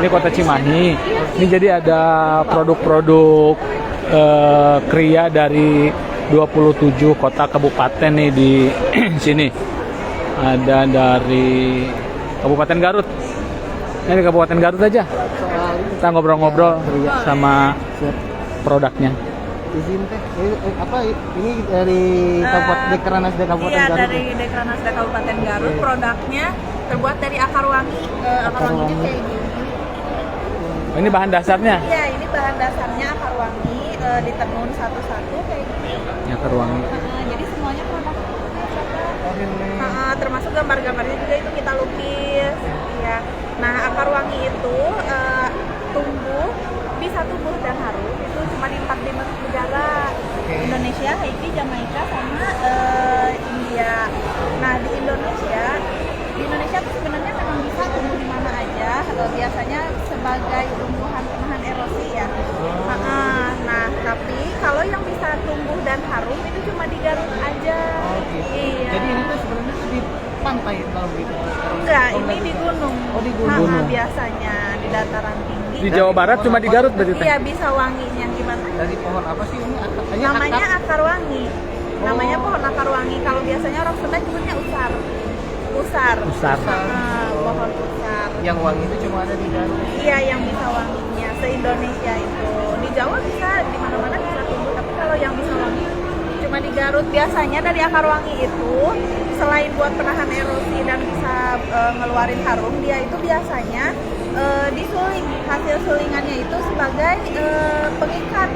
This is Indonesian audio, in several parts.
Ini kota Cimahi. Ini jadi ada produk-produk kria dari 27 kota kabupaten nih di sini. Ada dari Kabupaten Garut. Ini di Kabupaten Garut aja. Kita ngobrol-ngobrol sama produknya. Izin teh, apa ini dari Kabupaten Dekranasda Kabupaten iya, Garut? Iya, dari Dekranasda Kabupaten Garut. Produknya terbuat dari akar wangi. Akar wanginya kayak gini. Ini bahan dasarnya? Iya, ini bahan dasarnya akar wangi, ditenun satu-satu kayak gini. Akar wangi. Jadi semuanya produk termasuk gambar-gambarnya juga itu kita lukis. Ya. Nah, akar wangi itu bisa tumbuh dan harum itu cuma di 4 negara. Indonesia, Haiti, Jamaika, sama India. Nah, di Indonesia tuh sebenarnya memang bisa tumbuh di mana aja. Biasanya sebagai tumbuhan penahan erosi ya. Nah, tapi kalau yang bisa tumbuh dan harum itu cuma di Garut aja. Iya. Jadi ini tuh sebenarnya di pantai kalau gitu. Enggak, ini di gunung. Oh, di gunung. Biasanya di dataran tinggi. Di Jawa Barat cuma di Garut berarti? Iya, bisa wanginya gimana? Dari pohon apa sih ini? Namanya akar wangi. Namanya pohon akar wangi. Kalau biasanya orang Sunda nyebutnya usar. Usar. Pohon usar. Yang wangi itu cuma ada di Garut. Iya, yang bisa wanginya se-Indonesia itu. Di Jawa bisa, di mana-mana bisa tumbuh, tapi kalau yang bisa wangi cuma di Garut. Biasanya dari akar wangi itu selain buat penahan erosi dan bisa ngeluarin harum, dia itu biasanya disuling. Hasil sulingannya itu sebagai pengikat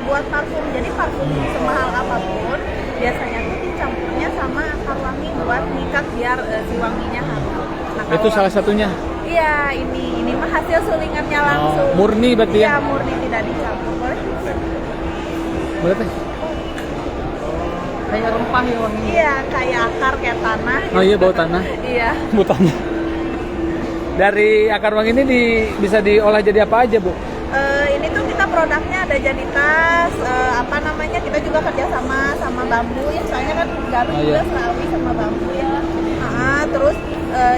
buat parfum. Jadi parfum semahal apapun biasanya tuh dicampurnya sama akar wangi buat mengikat biar si wanginya harum. Nah, itu salah satunya? Iya, ini mah hasil sulingannya langsung. Murni berarti ya? Iya, murni, tidak dicampur. Boleh? Boleh teh? Kayak rempah ya wanginya. Iya, kayak akar, kayak tanah. Oh iya, bau tanah. Iya. Bau tanah. Dari akar wangi ini bisa diolah jadi apa aja, Bu? Ini tuh kita produknya ada jadi tas, kita juga kerjasama sama bambu ya, soalnya kan Garut juga selawi sama bambu ya. Terus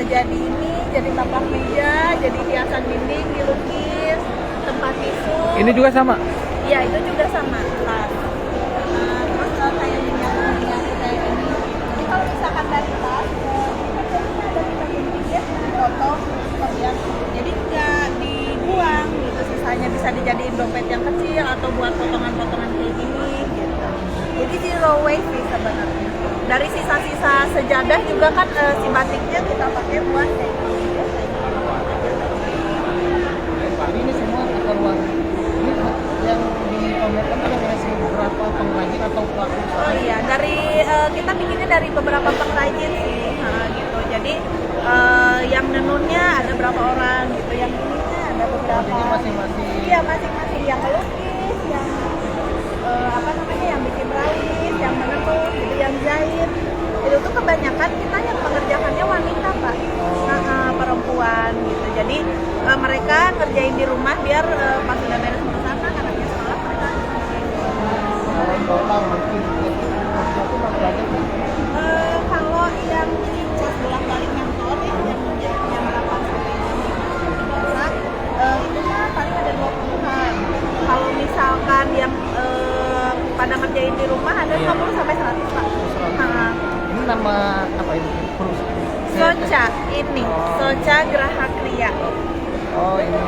jadi taplak meja, jadi hiasan dinding, dilukis, tempat tisu. Ini juga sama? Iya, itu juga sama tas. Terus kayak miniatur kayak ini. Jadi kalau misalkan dari tas, ada kita pinggir, dipotong, kemudian jadi nggak dibuang gitu, sisanya bisa dijadiin dompet yang kecil atau buat potongan-potongan kayak gini gitu. Jadi zero waste sih sebenarnya. Dari sisa-sisa sejadah juga kan si batiknya kita pakai buat kayak gini. Ini semua akar wangi. Ini yang dipamerkan ada versi berapa pengrajin atau pelaku? Oh iya, kita bikinnya dari beberapa pengrajin sih, gitu. Jadi yang nenunnya ada berapa orang gitu, yang ininya ada beberapa. Jadi masing-masing. Iya, masing-masing yang melukis, yang yang bikin ralis, yang menenun, gitu, yang jahit. Itu tuh kebanyakan kita yang mengerjakannya wanita, Pak. Perempuan gitu. Jadi mereka ngerjain di rumah biar pas udah beres urusan anaknya sekolah mereka Total mungkin kalau yang cas bolak-balik ngantor yang 8 sampai 6 masak itu mah paling ada 20-an. Kalau misalkan yang pada ngerjain di rumah ada 50 sampai 100, Pak. Ini nama apa ini? Soca ini, Soca Graha Kriya. Oh ini.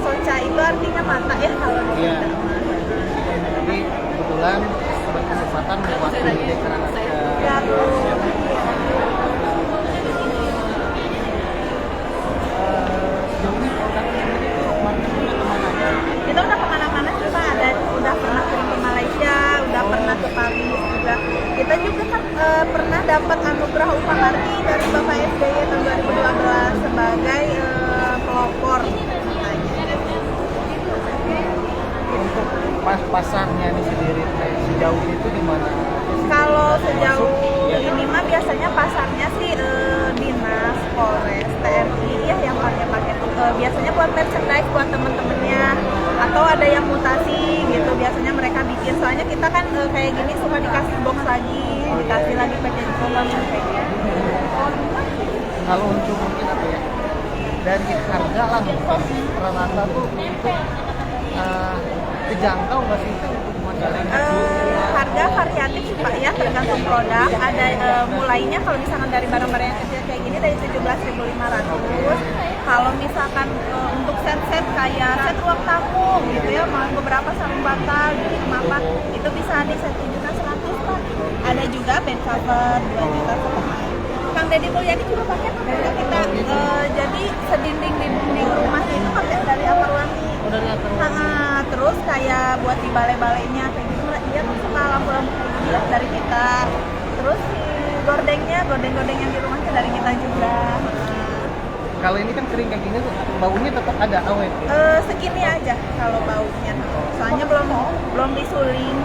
Soca itu artinya mata ya kalau di Iya. Sunda. Jadi kebetulan berkesempatan mewakili Dekranasda. Kita udah kemana-mana sih, Pak. Udah pernah ke Malaysia, udah pernah ke Paris juga. Kita juga kan pernah dapat anugerah Upaharti dari Bapak SBY tahun 2012 sebagai pelopor. Untuk pasarnya ini sendiri sejauh itu di mana? Kalau sejauh ini mah biasanya pasarnya sih dinas, Polres, TNI ya yang pakai biasanya buat merchandise buat temen-temennya, atau ada yang mutasi gitu biasanya mereka bikin, soalnya kita kan kayak gini suka dikasih box lagi, dikasih lagi packaging kayak gitu. Kalau untuk mungkin apa ya? dari harga lah mungkin rata-rata tuh itu kejangkau nggak sih itu untuk masyarakat? Harga variatif sih Pak ya, tergantung produk. Ada mulainya kalau misalkan dari barang-barang yang kecil kayak gini dari 17.500. Kalau misalkan untuk set-set kayak set ruang tamu gitu ya, mau beberapa sarung bantal gitu mapan, itu bisa di set 7.100 Pak. Ada juga bed cover 2 juta setengah. Kang Deddy Mulyadi juga pakai kita, jadi sedinding dinding rumahnya itu pakai dari Akarwangi. Udah lihat terus. Terus kayak buat di balai-balainya kayak gitu, dia tuh suka lampu-lampu kayak gitu dari kita. Terus si gordeng-gordeng yang di rumahnya dari kita juga. Kalau ini kan kering kayak gini tuh baunya tetap ada awet. Segini aja kalau baunya. Soalnya belum disuling